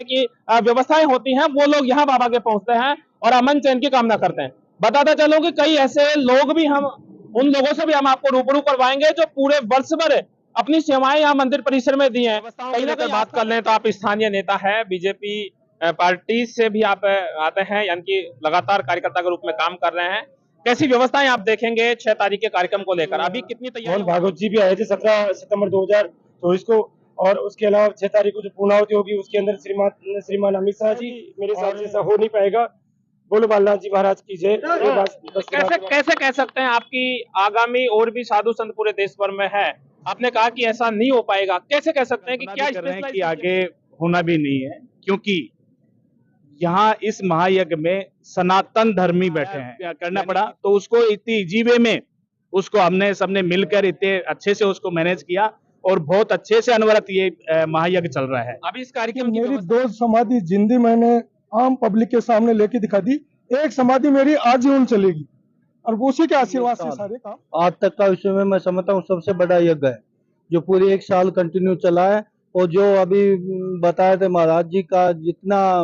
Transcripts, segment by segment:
की व्यवस्थाएं होती हैं, वो लोग यहाँ बाबा के पहुंचते हैं और अमन चैन की कामना करते हैं। बताता चलूं कि कई ऐसे लोग भी हम उन लोगों से भी हम आपको रूबरू करवाएंगे जो पूरे वर्ष भर अपनी सेवाएं यहाँ मंदिर परिसर में दी हैं। कहीं ना कहीं बात कर लें तो आप स्थानीय नेता है, बीजेपी पार्टी से भी आप आते हैं, यानी कि लगातार कार्यकर्ता के रूप में काम कर रहे हैं। कैसी व्यवस्थाएं आप देखेंगे 6 तारीख के कार्यक्रम को लेकर? अभी कितनी तैयारी? मोहन भागवत जी भी आए थे 17 सितंबर 2024 को, और उसके अलावा 6 तारीख को जो पूर्णाहुति होगी उसके अंदर श्रीमान अमित शाह जी, मेरे साथ जैसा हो नहीं पाएगा। बोलो बालनाथ जी महाराज की जय। कैसे कह सकते हैं आपकी आगामी और भी साधु संत पूरे देश भर में है, आपने कहा कि ऐसा नहीं हो पाएगा, कैसे कह सकते हैं कि क्या कर रहे हैं कि आगे होना भी नहीं है, क्योंकि यहाँ इस महायज्ञ में सनातन धर्मी बैठे हैं, करना पड़ा तो उसको इतनी इजी वे में उसको हमने सबने मिलकर इतने अच्छे से उसको मैनेज किया और बहुत अच्छे से अनवरत ये महायज्ञ चल रहा है। अभी इस कार्यक्रम की मेरी 2 समाधि जिंदी मैंने आम पब्लिक के सामने लेके दिखा दी, एक समाधि मेरी आजीवन चलेगी और उसी के आशीर्वाद से सारे काम। आज तक का विषय में मैं समझता हूँ सबसे बड़ा यज्ञ है जो पूरे 1 साल कंटिन्यू चला है। और जो अभी बताए थे महाराज जी का, जितना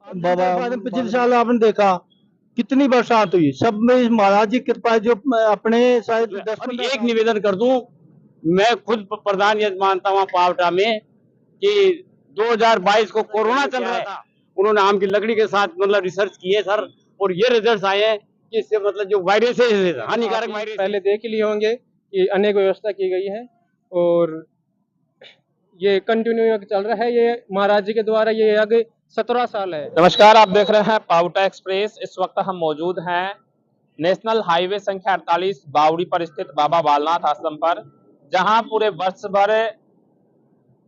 बाबा पिछले साल आपने देखा कितनी बरसात हुई, सब में इस महाराज जी कृपा है जो अपने शायद 10 एक निवेदन कर दूं, मैं खुद प्रधान यजमान था वहाँ पावटा में कि 2022 को कोरोना चल रहा था, उन्होंने आम की लकड़ी के साथ मतलब रिसर्च किए सर, और ये रिजल्ट आए हैं कि इससे मतलब जो वायरस है हानिकारक वायरस पहले देख लिए होंगे कि अनेक व्यवस्था की गई है और ये कंटिन्यू चल रहा है। ये महाराज जी के द्वारा ये यज्ञ 17 साल है। नमस्कार, आप देख रहे हैं पावटा एक्सप्रेस। इस वक्त हम मौजूद हैं नेशनल हाईवे संख्या 48 बावड़ी पर स्थित बाबा बालनाथ आश्रम पर, जहां पूरे वर्ष भर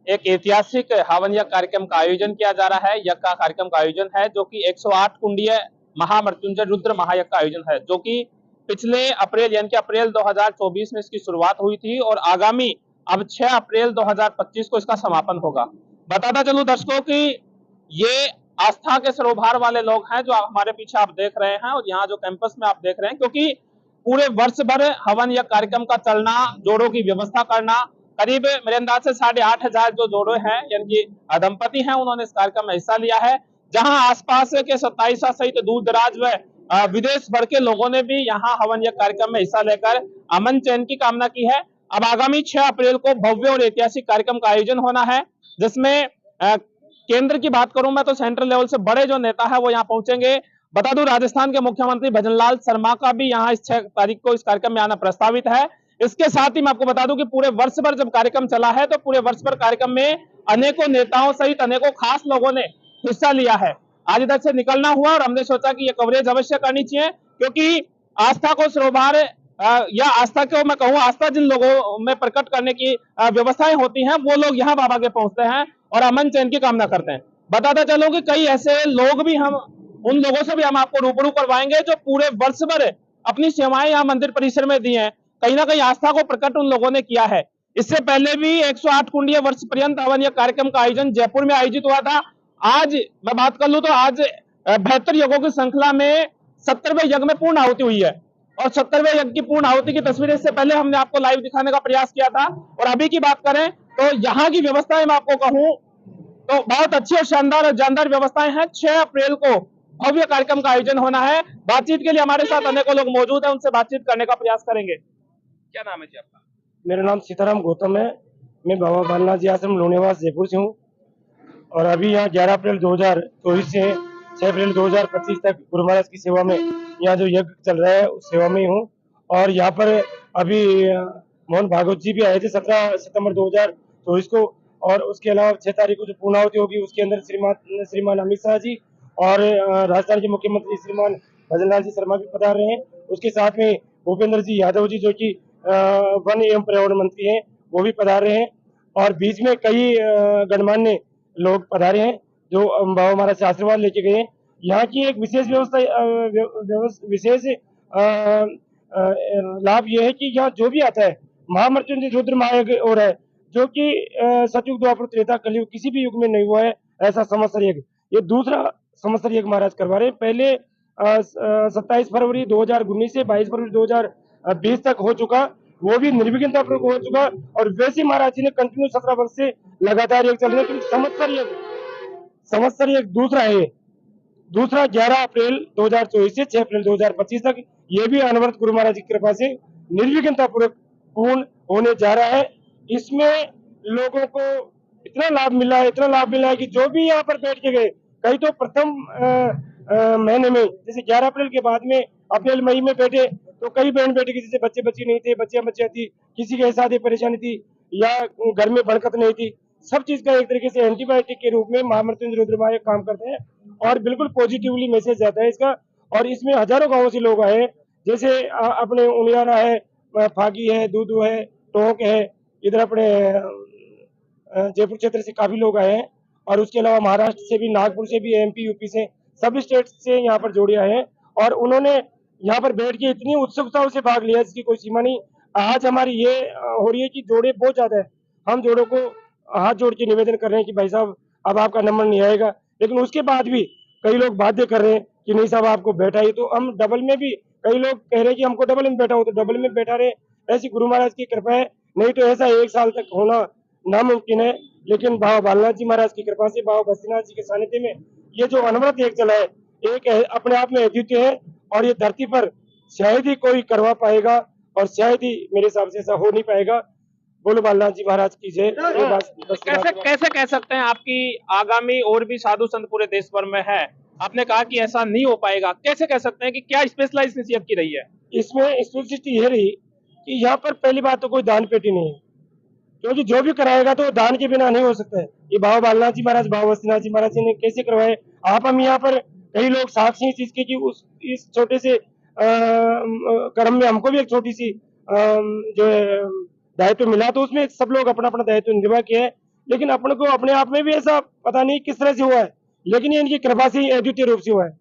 एक ऐतिहासिक हवन यज्ञ कार्यक्रम का आयोजन किया जा रहा है। यज्ञ का कार्यक्रम का आयोजन है जो कि 108 कुंडीय महामृत्युंजय रुद्र महायज्ञ का आयोजन है, जो कि पिछले अप्रैल यानी कि अप्रैल 2024 में इसकी शुरुआत हुई थी और आगामी अब 6 अप्रैल 2025 को इसका समापन होगा। बताता चलूं दर्शकों की ये आस्था के सरोवर वाले लोग हैं जो हमारे पीछे आप देख रहे हैं और यहाँ जो कैंपस में आप देख रहे हैं, क्योंकि पूरे वर्ष भर हवन या कार्यक्रम का चलना, जोड़ों की व्यवस्था करना, करीब मेरे अंदाज से 8,500 जो जोड़े हैं यानी कि दंपति हैं, उन्होंने इस कार्यक्रम में हिस्सा लिया है। जहां आसपास के 27 सहित दूर दराज व विदेश भर के लोगों ने भी यहाँ हवन या कार्यक्रम में हिस्सा लेकर अमन चैन की कामना की है। अब आगामी 6 अप्रैल को भव्य और ऐतिहासिक कार्यक्रम का आयोजन होना है, जिसमें केंद्र की बात करूं मैं तो सेंट्रल लेवल से बड़े जो नेता है वो यहाँ पहुंचेंगे। बता दूं राजस्थान के मुख्यमंत्री भजनलाल शर्मा का भी यहाँ इस 6 तारीख को इस कार्यक्रम में आना प्रस्तावित है। इसके साथ ही मैं आपको बता दूं कि पूरे वर्ष भर जब कार्यक्रम चला है तो पूरे वर्ष भर कार्यक्रम में अनेकों नेताओं सहित अनेकों खास लोगों ने हिस्सा लिया है। आज इधर से निकलना हुआ और हमने सोचा कि ये कवरेज अवश्य करनी चाहिए, क्योंकि आस्था को सरोवर या आस्था को मैं कहूँ आस्था जिन लोगों में प्रकट करने की व्यवस्थाएं होती हैं, वो लोग यहाँ बाबा के पहुंचते हैं और अमन चैन की कामना करते हैं। बताता चलूं कि कई ऐसे लोग भी हम उन लोगों से भी हम आपको रूबरू करवाएंगे जो पूरे वर्ष भर अपनी सेवाएं यहाँ मंदिर परिसर में दी हैं। कहीं ना कहीं आस्था को प्रकट उन लोगों ने किया है। इससे पहले भी 108 कुंडीय वर्ष पर्यंत हवन कार्यक्रम का आयोजन जयपुर में आयोजित हुआ था। आज मैं बात कर लूं तो आज 72 यज्ञों की श्रृंखला में 70वें यज्ञ में पूर्ण आहुति हुई है और 70वें यज्ञ की पूर्ण आहुति की तस्वीरें इससे पहले हमने आपको लाइव दिखाने का प्रयास किया था। और अभी की बात करें तो यहाँ की व्यवस्थाएं मैं आपको कहूँ तो बहुत अच्छी और शानदार और जानदार व्यवस्थाएं हैं। 6 अप्रैल को भव्य कार्यक्रम का आयोजन होना है। बातचीत के लिए हमारे साथ अनेकों लोग मौजूद हैं, उनसे बातचीत करने का प्रयास करेंगे। क्या नाम है जी आपका? मेरा नाम सीताराम गौतम है, मैं बाबा बालनाथ जी आश्रम लोनेवास जयपुर से हूँ और अभी यहाँ 11 अप्रैल 2024 से 6 अप्रैल 2025 तक गुरु महाराज की सेवा में यहाँ जो यज्ञ चल रहा है उस सेवा में ही हूँ। और यहाँ पर अभी मोहन भागवत जी भी आए थे 17 सितंबर 2024 को, और उसके अलावा 6 तारीख को जो पूर्णाहुति होगी उसके अंदर श्रीमान अमित शाह जी और राजस्थान के मुख्यमंत्री श्रीमान भजनलाल जी शर्मा भी पधार रहे हैं। उसके साथ में भूपेंद्र जी यादव जी जो कि वन एवं पर्यावरण मंत्री हैं वो भी पधार रहे हैं और बीच में कई गणमान्य लोग पधारे हैं जो बाबा महाराज से आशीर्वाद लेके गए हैं। यहाँ की एक विशेष विशेष लाभ ये है कि यहाँ जो भी आता है महामृत्युंजय रुद्र महायज्ञ हो रहा है, जो कि सतयुग द्वापर त्रेता कलयुग किसी भी युग में नहीं हुआ है ऐसा संवत्सर यज्ञ। ये दूसरा संवत्सर यज्ञ महाराज करवा रहे हैं। पहले 27 फरवरी 2019 से 22 फरवरी 2020 तक हो चुका, वो भी निर्विघ्नता पूर्वक हो चुका और वैसे महाराज जी ने कंटिन्यू 17 वर्ष से लगातार यज्ञ चल रहे हैं। संवत्सर एक दूसरा है। दूसरा 11 अप्रैल 2024 से 6 अप्रैल 2025 तक ये भी अनवरत गुरु महाराज की कृपा से निर्विघ्नता पूर्वक पूर्ण होने जा रहा है। इसमें लोगों को इतना लाभ मिला है, इतना लाभ मिला है कि जो भी यहाँ पर बैठ के गए, कई तो प्रथम महीने में जैसे 11 अप्रैल के बाद में अप्रैल मई में बैठे तो कई बहन बेटे की जैसे बच्चे बच्ची नहीं थे, बच्चियां थी, किसी के साथ परेशानी थी या घर में बरकत नहीं थी, सब चीज का एक तरीके से एंटीबायोटिक के रूप में महामृत्युंजय रुद्रमाया काम करते हैं और बिल्कुल पॉजिटिवली मैसेज जाता है इसका। और इसमें हजारों गांवों से लोग आए, जैसे अपने उनियारा है, फागी है, दूदू है, टोंक है, इधर अपने जयपुर क्षेत्र से काफी लोग आए हैं और उसके अलावा महाराष्ट्र से भी, नागपुर से भी, एमपी यूपी से, सभी स्टेट से यहाँ पर जोड़े आए हैं और उन्होंने यहाँ पर बैठ के इतनी उत्सुकता से भाग लिया जिसकी कोई सीमा नहीं। आज हमारी ये हो रही है कि जोड़े बहुत ज्यादा है, हम जोड़ों को हाथ जोड़ के निवेदन कर रहे हैं कि भाई साहब अब आपका नंबर नहीं आएगा, लेकिन उसके बाद भी कई लोग बाध्य कर रहे हैं कि नहीं साहब आपको बैठा ही, तो हम डबल में भी, कई लोग कह रहे हैं कि हमको डबल में बैठा हो तो डबल में बैठा रहे। ऐसी गुरु महाराज की कृपा है, नहीं तो ऐसा 1 साल तक होना नामुमकिन है। लेकिन बाबा बालनाथ जी महाराज की कृपा से, बाबा बद्रीनाथ जी के सानिध्य में ये जो अनवरत एक चला है, एक अपने आप में अद्वितीय है और ये धरती पर शायद ही कोई करवा पाएगा और शायद ही मेरे हिसाब से ऐसा हो नहीं पाएगा। बोलो बालनाथ जी महाराज की जय। कैसे कैसे कह सकते हैं आपकी आगामी और भी साधु संत पूरे देश भर में है, आपने कहा कि ऐसा नहीं हो पाएगा, कैसे कह सकते हैं कि क्या स्पेशलाइज नसीहत की रही है? इसमें स्पेशलिटी ये रही कि यहाँ पर पहली बात तो कोई दान पेटी नहीं है, क्योंकि जो भी कराएगा तो दान के बिना नहीं हो सकता है। ये बाबा बालनाथ जी महाराज, बाबा बद्रीनाथ जी महाराज जी ने कैसे करवाए, आप हम यहाँ पर कई लोग साक्षी इस चीज के कि उस इस छोटे से कर्म में हमको भी एक छोटी सी जो है दायित्व मिला, तो उसमें सब लोग अपना अपना दायित्व निर्वाह किया है। लेकिन अपने को अपने आप में भी ऐसा पता नहीं किस तरह से हुआ है, लेकिन ये इनकी कृपा से ही अद्वितीय रूप से हुआ है,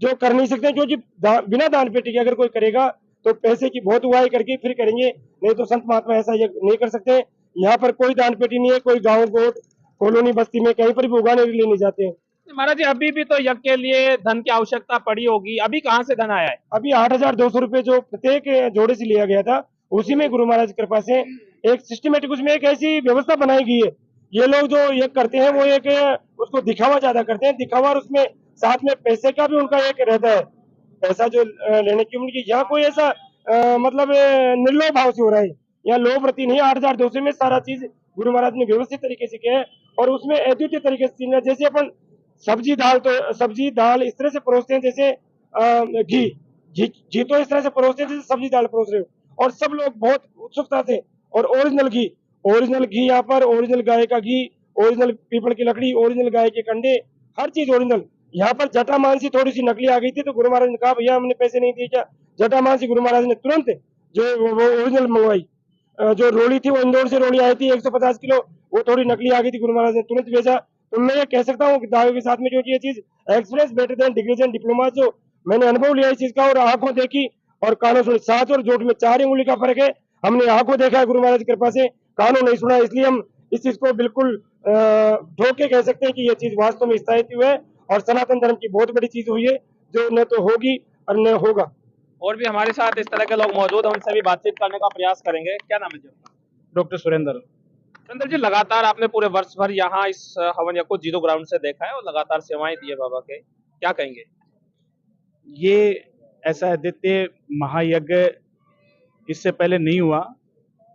जो कर नहीं सकते, क्योंकि बिना दान पेटी के अगर कोई करेगा तो पैसे की बहुत उगाही करके फिर करेंगे, नहीं तो संत महात्मा ऐसा ये नहीं कर सकते। यहाँ पर कोई दान पेटी नहीं है, कोई गाँव गोट कॉलोनी बस्ती में कहीं पर भी उगाने के लिए नहीं जाते हैं। महाराज जी अभी भी तो यज्ञ के लिए धन की आवश्यकता पड़ी होगी, अभी कहाँ से धन आया है? अभी 8,200 रुपए जो प्रत्येक जोड़े से लिया गया था, उसी में गुरु महाराज की कृपा से एक सिस्टमेटिक उसमें एक ऐसी व्यवस्था बनाई गई है। ये लोग जो ये करते हैं वो एक उसको दिखावा ज्यादा करते हैं, दिखावा, और उसमें साथ में पैसे का भी उनका एक रहता है, पैसा जो लेने की उनकी, यहाँ कोई ऐसा मतलब निर्लोभ भाव से हो रहा है, यहाँ लोभ रति नहीं। 8,200 में सारा चीज गुरु महाराज ने व्यवस्थित तरीके से किया है और उसमें अद्वितीय तरीके से, जैसे अपन सब्जी दाल इस तरह से परोसते हैं, जैसे घी तो इस तरह से परोसते हैं जैसे सब्जी दाल परोस रहे हो, और सब लोग बहुत उत्सुकता से, और ओरिजिनल घी यहाँ पर, ओरिजिनल गाय का घी, ओरिजिनल पीपल की लकड़ी, ओरिजिनल गाय के कंडे, हर चीज ओरिजिनल। यहाँ पर जटामांसी थोड़ी सी नकली आ गई थी तो गुरु महाराज ने कहा भैया हमने पैसे नहीं दिए क्या, जटामांसी गुरु महाराज ने तुरंत जो वो ओरिजिनल मंगवाई। जो रोली थी वो इंदौर से रोली आई थी 150 किलो, वो थोड़ी नकली आ गई थी, गुरु महाराज ने तुरंत भेजा। तो मैं ये कह सकता हूँ कि दावे के साथ में जो ये चीज experience better than degrees and diploma, जो मैंने अनुभव लिया इस चीज का और आंखों देखी और कानों सुनी, 7 और जोट में 4 उंगली का फर्क है। हमने आंखों देखा है गुरु महाराज की कृपा से, कानों नहीं सुना, इसलिए हम इस चीज को बिल्कुल ठोक के कह सकते हैं कि ये चीज वास्तव में स्थायित्व हुआ है और सनातन धर्म की बहुत बड़ी चीज हुई है, जो न तो होगी और न होगा। और भी हमारे साथ इस तरह के लोग मौजूद हैं, उनसे भी बातचीत करने का प्रयास करेंगे। क्या नाम है जी? डॉक्टर सुरेंद्र। सुरेंद्र जी, लगातार आपने पूरे वर्ष भर यहाँ इस हवन यज्ञ को जीरो ग्राउंड से देखा है और लगातार सेवाएं दी है बाबा के, क्या कहेंगे? ये ऐसा अद्वितीय महायज्ञ इससे पहले नहीं हुआ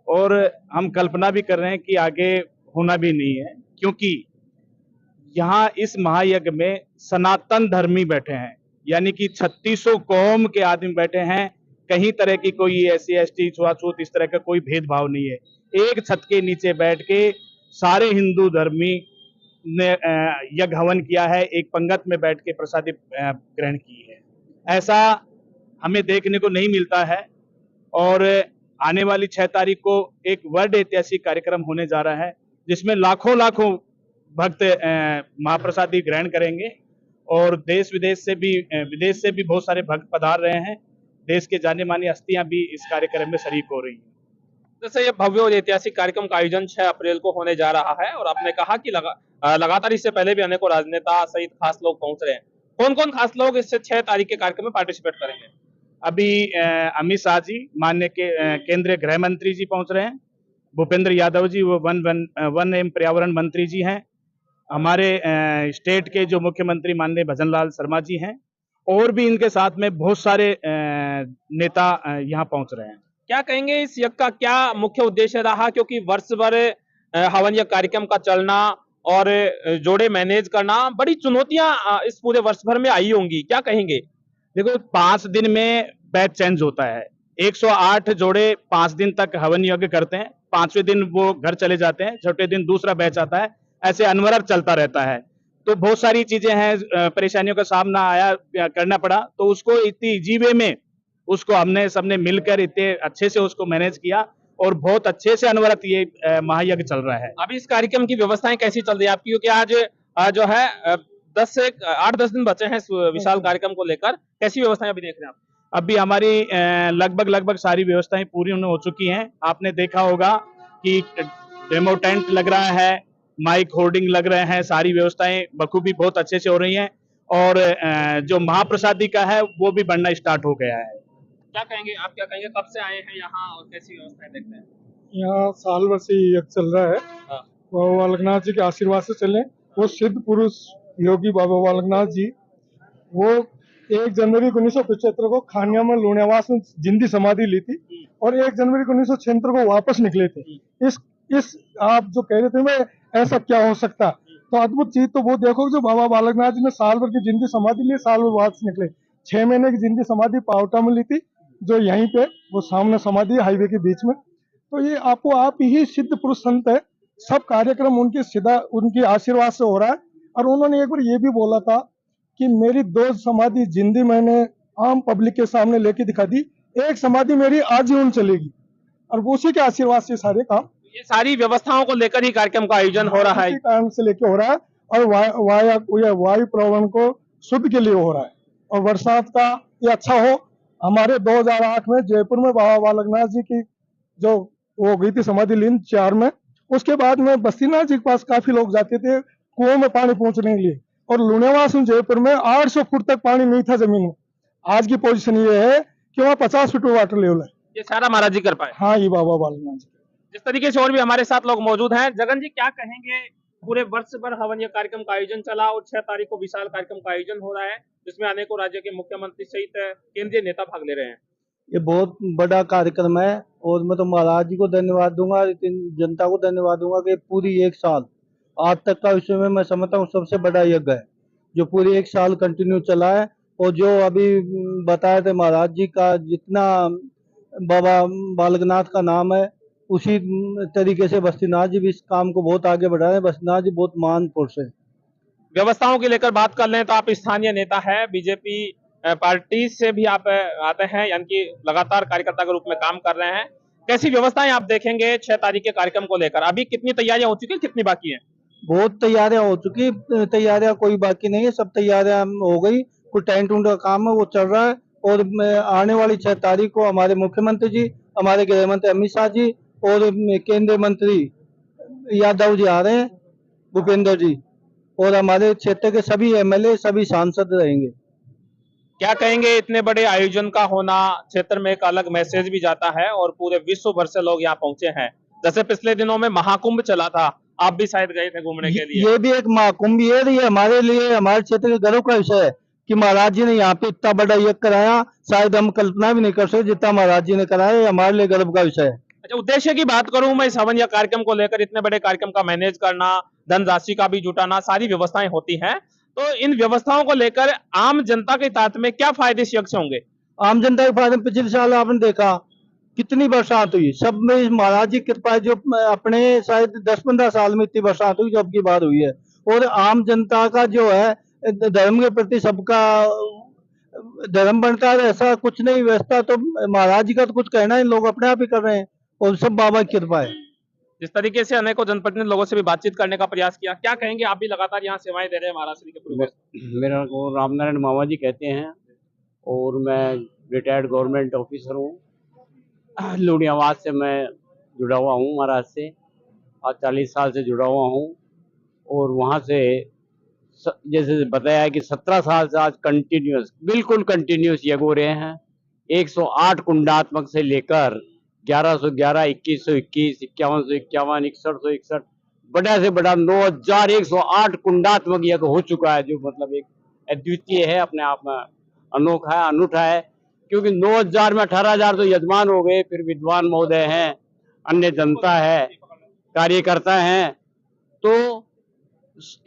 और हम कल्पना भी कर रहे हैं कि आगे होना भी नहीं है, क्योंकि यहाँ इस महायज्ञ में सनातन धर्मी बैठे हैं, यानी कि 3600 कौम के आदमी बैठे हैं। कहीं तरह की कोई SC ST छुआछूत इस तरह का कोई भेदभाव नहीं है। एक छत के नीचे बैठ के सारे हिंदू धर्मी ने यज्ञ हवन किया है, एक पंगत में बैठ के प्रसादी ग्रहण की है। ऐसा हमें देखने को नहीं मिलता है और आने वाली 6 तारीख को एक वर्ल्ड ऐतिहासिक कार्यक्रम होने जा रहा है, जिसमें लाखों भक्त महाप्रसादी ग्रहण करेंगे और देश विदेश से भी बहुत सारे भक्त पधार रहे हैं। देश के जाने मानी हस्तियां भी इस कार्यक्रम में शरीक हो रही हैं। जैसे ये भव्य और ऐतिहासिक कार्यक्रम का आयोजन 6 अप्रैल को होने जा रहा है और आपने कहा कि लगातार इससे पहले भी अनेकों राजनेता सहित खास लोग पहुंच रहे हैं, कौन कौन खास लोग इससे 6 तारीख के कार्यक्रम में पार्टिसिपेट करेंगे? अभी अमित शाह जी, माननीय केंद्रीय गृह मंत्री जी पहुंच रहे हैं, भूपेंद्र यादव जी वो वन एवं पर्यावरण मंत्री जी हैं, हमारे स्टेट के जो मुख्यमंत्री माननीय भजनलाल शर्मा जी हैं, और भी इनके साथ में बहुत सारे नेता यहाँ पहुंच रहे हैं। क्या कहेंगे इस यज्ञ का क्या मुख्य उद्देश्य रहा, क्योंकि वर्ष भर हवन यज्ञ कार्यक्रम का चलना और जोड़े मैनेज करना बड़ी चुनौतियां इस पूरे वर्ष भर में आई होंगी, क्या कहेंगे? देखो 5 दिन में बैच चेंज होता है। 108 जोड़े 5 दिन तक हवन यज्ञ करते हैं, 5वें दिन वो घर चले जाते हैं, छठे दिन दूसरा बैच आता है, ऐसे अनवरत चलता रहता है। तो बहुत सारी चीजें हैं, परेशानियों का सामना करना पड़ा, तो उसको इतनी इजी वे में उसको हमने सबने मिलकर इतने अच्छे से उसको मैनेज किया और बहुत अच्छे से अनवरत ये महायज्ञ चल रहा है। अभी इस कार्यक्रम की व्यवस्थाएं कैसी चल रही है आपकी, क्योंकि आज जो है 8-10 दिन बचे हैं इस विशाल कार्यक्रम को लेकर, कैसी व्यवस्थाएं अभी देख रहे हैं आप? अभी हमारी लगभग सारी व्यवस्थाएं पूरी हो चुकी हैं। आपने देखा होगा कि डेमो टेंट लग रहा है, माइक होर्डिंग लग रहे हैं, सारी व्यवस्थाएं बखूबी बहुत अच्छे से हो रही हैं और जो महाप्रसादी का है वो भी बनना स्टार्ट हो गया है। क्या कहेंगे आप, क्या कहेंगे, कब से आए हैं यहाँ और कैसी व्यवस्थाएं देखते हैं? यहाँ साल भर से ये यज्ञ चल रहा है। हाँ। बाबा बालकनाथ जी के आशीर्वाद से चले। वो सिद्ध पुरुष योगी बाबा बालकनाथ जी, वो 1 जनवरी 1975 को खानिया में लुणियावास में जिंदी समाधि ली थी और 1 जनवरी 1976 को वापस निकले थे। इस आप जो कह रहे थे मैं ऐसा क्या हो सकता, तो अद्भुत चीज तो वो देखो जो बाबा बालकनाथ जी ने साल भर की जिंदी समाधि ली, साल भर वापस निकले। 6 महीने की जिंदी समाधि पावटा में ली थी, जो यहीं पे वो सामने समाधि है हाईवे के बीच में। तो ये आपको आप ही सिद्ध पुरुष संत है, सब कार्यक्रम उनकी आशीर्वाद से हो रहा है। और उन्होंने एक बार ये भी बोला था कि मेरी 2 समाधि जिंदी मैंने आम पब्लिक के सामने लेके दिखा दी, 1 समाधि मेरी आजीवन चलेगी, और उसी के आशीर्वाद से सारे काम, ये सारी व्यवस्थाओं को लेकर ही कार्यक्रम का आयोजन हो रहा है। इसी कारण से लेके हो रहा है और वायु प्रवण को शुद्ध के लिए हो रहा है और बरसात का ये अच्छा हो। हमारे 2008 में जयपुर में बाबा बालकनाथ जी की जो वो गई थी समाधि लीन 4 में, उसके बाद में बस्तीनाथ जी के पास काफी लोग जाते थे कुओं में पानी पहुंचने के लिए, और लुणियावास में जयपुर में 800 फुट तक पानी नहीं था जमीन में। आज की पोजीशन ये है कि वहाँ 50 फीट वाटर लेवल है। ये सारा महाराज जी कर पाए। हाँ, ये बाबा बालकनाथ जी। जिस तरीके से और भी हमारे साथ लोग मौजूद हैं, जगन जी क्या कहेंगे, पूरे वर्ष भर हवन यज्ञ कार्यक्रम का आयोजन चला और 6 तारीख को विशाल कार्यक्रम का आयोजन हो रहा है, जिसमें अनेकों राज्यों के मुख्यमंत्री सहित केंद्रीय नेता भाग ले रहे हैं। ये बहुत बड़ा कार्यक्रम है और मैं तो महाराज जी को धन्यवाद दूंगा, जनता को धन्यवाद दूंगा कि पूरी 1 साल आज तक का विषय में मैं समझता हूँ सबसे बड़ा यज्ञ है जो पूरी 1 साल कंटिन्यू चला है। और जो अभी बताए थे महाराज जी का, जितना बाबा बालकनाथ का नाम है उसी तरीके से बस्तीनाथ जी भी इस काम को बहुत आगे बढ़ा रहे हैं। बस्तीनाथ जी बहुत महान पुरुष है। व्यवस्थाओं की लेकर बात कर लें तो आप स्थानीय नेता है, बीजेपी पार्टी से भी आप आते हैं, यानी कि लगातार कार्यकर्ता के रूप में काम कर रहे हैं। कैसी व्यवस्थाएं आप देखेंगे 6 तारीख के कार्यक्रम को लेकर? अभी कितनी तैयारियां हो चुकी है, कितनी बाकी है? बहुत तैयारियां हो चुकी, तैयारियां कोई बाकी नहीं है, सब तैयारियां हो गई। कुछ टेंट उंट का काम है वो चल रहा है और आने वाली 6 तारीख को हमारे मुख्यमंत्री जी, हमारे गृह मंत्री अमित शाह जी और केंद्रीय मंत्री यादव जी आ रहे हैं, भूपेंद्र जी, और हमारे क्षेत्र के सभी एमएलए सभी सांसद रहेंगे। क्या कहेंगे, इतने बड़े आयोजन का होना क्षेत्र में एक अलग मैसेज भी जाता है और पूरे विश्व भर से लोग यहाँ पहुंचे हैं। जैसे पिछले दिनों में महाकुंभ चला था, आप भी शायद गए थे घूमने के लिए। ये भी एक महाकुंभ है, ये हमारे लिए, हमारे क्षेत्र के गर्व का विषय है कि महाराज जी ने यहाँ पे इतना बड़ा यज्ञ कराया, शायद हम कल्पना भी नहीं कर सकते जितना महाराज जी ने कराया। ये हमारे लिए गर्व का विषय है। अच्छा, उद्देश्य की बात करूं मैं, इस हवन यज्ञ कार्यक्रम को लेकर इतने बड़े कार्यक्रम का मैनेज करना, धनराशि का भी जुटाना, सारी व्यवस्थाएं होती हैं, तो इन व्यवस्थाओं को लेकर आम जनता के हित में क्या फायदे इस यज्ञ से होंगे? आम जनता के फायदे में पिछले साल आपने देखा कितनी बरसात हुई, सब में इस महाराज जी की कृपा है। जो अपने शायद 10-15 साल में इतनी बरसात हुई जो अब की बार हुई है। और आम जनता का जो है धर्म के प्रति सबका धर्म बनता है, ऐसा कुछ नहीं। व्यवस्था तो महाराज जी का तो कुछ कहना है, लोग अपने आप ही कर रहे हैं और सब बाबा की कृपा है। जिस तरीके से अनेकों जनप्रतिनिधि लोगों से भी बातचीत करने का प्रयास किया, क्या कहेंगे, आप भी लगातार यहाँ सेवाएं दे रहे हैं महाराष्ट्र के पूर्व? मेरा को रामनारायण मामा जी कहते हैं और मैं रिटायर्ड गवर्नमेंट ऑफिसर हूँ। लुणियावास से मैं जुड़ा हुआ हूँ, महाराष्ट्र से आज 40 साल से जुड़ा हुआ हूँ। और वहाँ से जैसे बताया कि 17 साल से आज कंटिन्यूस, बिल्कुल कंटिन्यूस यज्ञ हो रहे हैं। 108 कुंडात्मक से लेकर 1111, 2121, 5151, 6161, बड़ा से बड़ा 9108 कुंडात्मक यज्ञ हो चुका है, जो मतलब एक अद्वितीय है, अपने आप में अनोखा है, अनूठा है। क्योंकि 9000 में 18000 तो यजमान हो गए, फिर विद्वान महोदय हैं, अन्य जनता है, कार्यकर्ता हैं। तो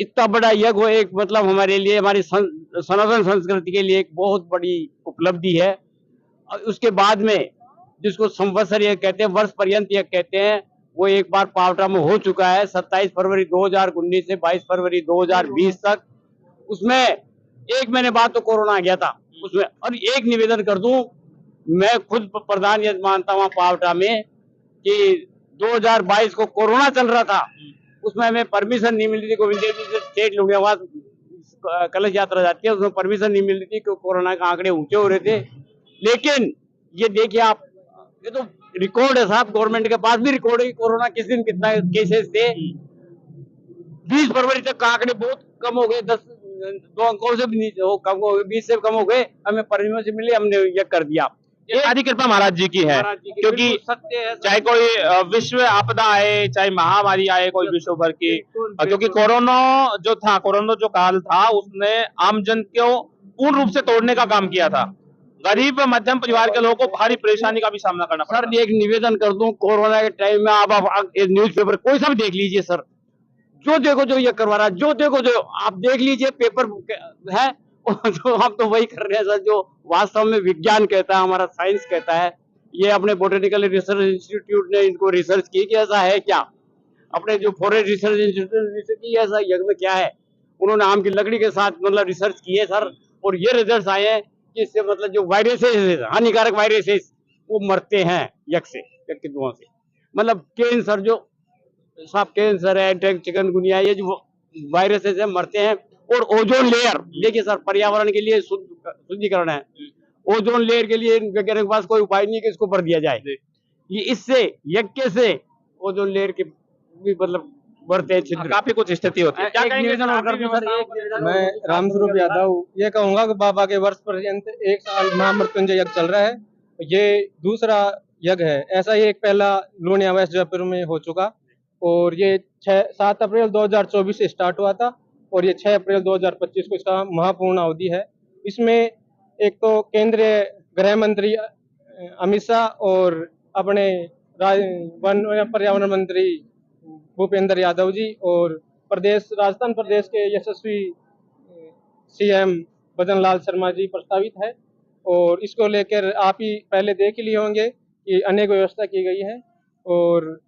इतना बड़ा यज्ञ हो एक मतलब हमारे लिए, हमारी सनातन संस्कृति के लिए एक बहुत बड़ी उपलब्धि है। और उसके बाद में जिसको संवत्सर यज्ञ कहते हैं, वर्ष पर्यंत यज्ञ कहते हैं, वो एक बार पावटा में हो चुका है 27 फरवरी 2019 से 22 फरवरी 2020 तक। उसमें एक महीने बाद तो कोरोना आ गया था उसमें। और एक निवेदन कर दूं, मैं खुद प्रधान यजमान था वहां पावटा में, कि 2022 को कोरोना चल रहा था, उसमें हमें परमिशन नहीं मिल रही थी। गोविंद देव जी से स्टेट लुणियावास कलश यात्रा जाती है, उसमें परमिशन नहीं मिल रही थी क्योंकि कोरोना के आंकड़े ऊंचे हो रहे थे। लेकिन ये देखिए आप, ये तो रिकॉर्ड है साहब, गवर्नमेंट के पास भी रिकॉर्ड है कि कोरोना किस दिन कितना केसेस थे। 20 फरवरी तक आंकड़े बहुत कम हो गए, 2 अंकों से भी नीचे हो, कम हो गए, 20 से कम हो गए। हमें परमिशन मिली, हमने ये कर दिया। ये सारी कृपा महाराज जी की है, क्योंकि सत्य है, चाहे कोई विश्व आपदा आए, चाहे महामारी आए कोई विश्व भर की, क्योंकि कोरोना जो था, कोरोना जो काल था, उसने आम जन को पूर्ण रूप से तोड़ने का काम किया था। गरीब मध्यम परिवार के लोगों को भारी परेशानी का भी सामना करना पड़ा। सर एक निवेदन कर दूं, कोरोना के टाइम में आप न्यूज़पेपर कोई सा भी देख लीजिए सर, जो देखो जो ये करवा रहा है, जो देखो जो आप देख लीजिए, पेपर है जो हम तो वही कर रहे हैं सर, जो वास्तव में विज्ञान कहता है, हमारा साइंस कहता है। ये अपने बोटेनिकल रिसर्च इंस्टीट्यूट ने इनको रिसर्च की कि ऐसा है क्या, अपने जो फॉरेस्ट रिसर्च इंस्टीट्यूट ने रिसर्च की ऐसा यज्ञ में क्या है, उन्होंने आम की लकड़ी के साथ मतलब रिसर्च की है सर। और ये रिजल्ट आए हैं कि इससे मतलब जो वायरसेस, हानिकारक वायरसेस, वो मरते हैं यज्ञ से, यज्ञ के धुआं से। मतलब कैंसर, जो साफ कैंसर है, चिकनगुनिया, ये जो वायरसेस है मरते हैं। और ओजोन लेयर, देखिए सर, पर्यावरण के लिए शुद्धिकरण है। ओजोन लेयर के लिए वैज्ञानिक के पास कोई उपाय नहीं कि इसको भर दिया जाए। ये इससे यज्ञ से ओजोन लेयर के भी मतलब बढ़ते हैं छिद्र, काफी कुछ स्थिति होती है। क्या एक कहेंगे निवेदन सर, और कर दूं सर, मैं रामस्वरूप यादव ये कहूंगा कि बाबा के वर्ष पर्यंत 1 साल महामृत्युंजय यज्ञ चल रहा है। ये दूसरा यज्ञ है। ऐसा ही एक पहला लुणियावास जयपुर में हो चुका, और ये 7 अप्रैल 2024 से स्टार्ट हुआ था, और ये 6 अप्रैल 2025 को इसका महापूर्ण अवधि है। इसमें एक तो केंद्रीय गृह मंत्री अमित शाह और अपने वन एवं पर्यावरण मंत्री भूपेंद्र यादव जी, और राजस्थान प्रदेश के यशस्वी सीएम भजन लाल शर्मा जी प्रस्तावित है। और इसको लेकर आप ही पहले देख ही लिए होंगे कि अनेक व्यवस्था की गई है, और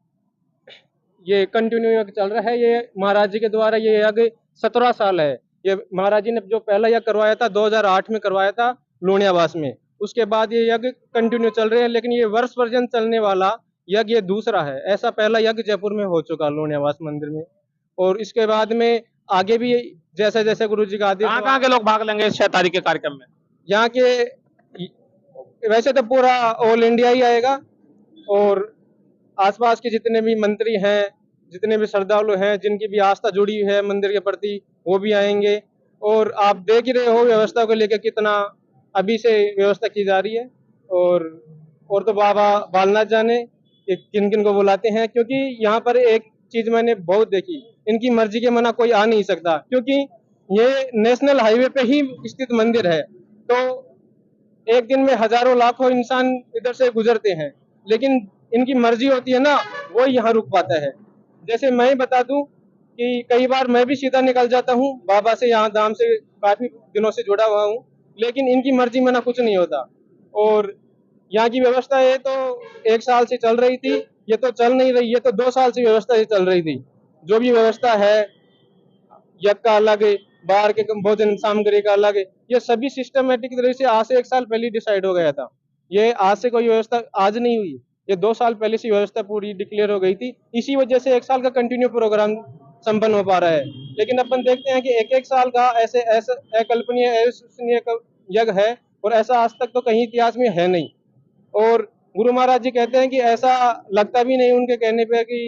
ये कंटिन्यू यज्ञ चल रहा है। ये महाराज जी के द्वारा ये यज्ञ 17 साल है। ये महाराज जी ने जो पहला यज्ञ करवाया था 2008 में करवाया था लुणियावास में, उसके बाद ये यज्ञ कंटिन्यू चल रहे हैं। लेकिन ये वर्ष पर्यंत चलने वाला यज्ञ ये दूसरा है। ऐसा पहला यज्ञ जयपुर में हो चुका लुणियावास मंदिर में, और इसके बाद में आगे भी जैसे जैसे गुरु जी का आदेश, कहाँ के लोग भाग लेंगे इस 6 तारीख के कार्यक्रम में? यहाँ के वैसे तो पूरा ऑल इंडिया ही आएगा, और आसपास के जितने भी मंत्री हैं, जितने भी श्रद्धालु हैं, जिनकी भी आस्था जुड़ी है मंदिर के प्रति, वो भी आएंगे। और आप देख ही रहे हो व्यवस्था को लेकर कितना अभी से व्यवस्था की जा रही है। और तो बाबा बालनाथ जाने कि किन किन को बुलाते हैं, क्योंकि यहाँ पर एक चीज मैंने बहुत देखी, इनकी मर्जी के मना कोई आ नहीं सकता, क्योंकि ये नेशनल हाईवे पे ही स्थित मंदिर है। तो एक दिन में हजारों लाखों इंसान इधर से गुजरते हैं, लेकिन इनकी मर्जी होती है ना, वो यहाँ रुक पाता है। जैसे मैं बता दूं कि कई बार मैं भी सीधा निकल जाता हूँ बाबा से, यहाँ धाम से काफी दिनों से जुड़ा हुआ हूँ, लेकिन इनकी मर्जी में ना कुछ नहीं होता। और यहाँ की व्यवस्था ये तो 1 साल से चल रही थी, ये तो चल नहीं रही, ये तो 2 साल से व्यवस्था ये चल रही थी। जो भी व्यवस्था है, यज्ञ का अलग, बाहर के भोजन सामग्री का अलग, ये सभी सिस्टमेटिक तरह से आज से 1 साल पहले डिसाइड हो गया था। ये आज से कोई व्यवस्था आज नहीं हुई, ये 2 साल पहले से व्यवस्था पूरी डिक्लेयर हो गई थी। इसी वजह से 1 साल का कंटिन्यू प्रोग्राम संपन्न हो पा रहा है। लेकिन अपन देखते हैं कि 1-1 साल का ऐसे अकल्पनीय अविश्वसनीय यज्ञ है, और ऐसा आज तक तो कहीं इतिहास में है नहीं। और गुरु महाराज जी कहते हैं कि ऐसा लगता भी नहीं उनके कहने पे कि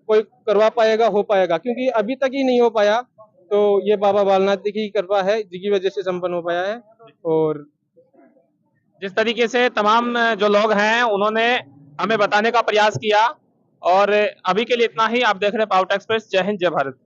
कोई करवा पाएगा, हो पाएगा, क्योंकि अभी तक ही नहीं हो पाया। तो ये बाबा बालनाथ जी की कृपा है, जिसकी वजह से संपन्न हो पाया है। और जिस तरीके से तमाम जो लोग हैं उन्होंने हमें बताने का प्रयास किया और अभी के लिए इतना ही। आप देख रहे हैं पावटा एक्सप्रेस। जय हिंद, जय भारत।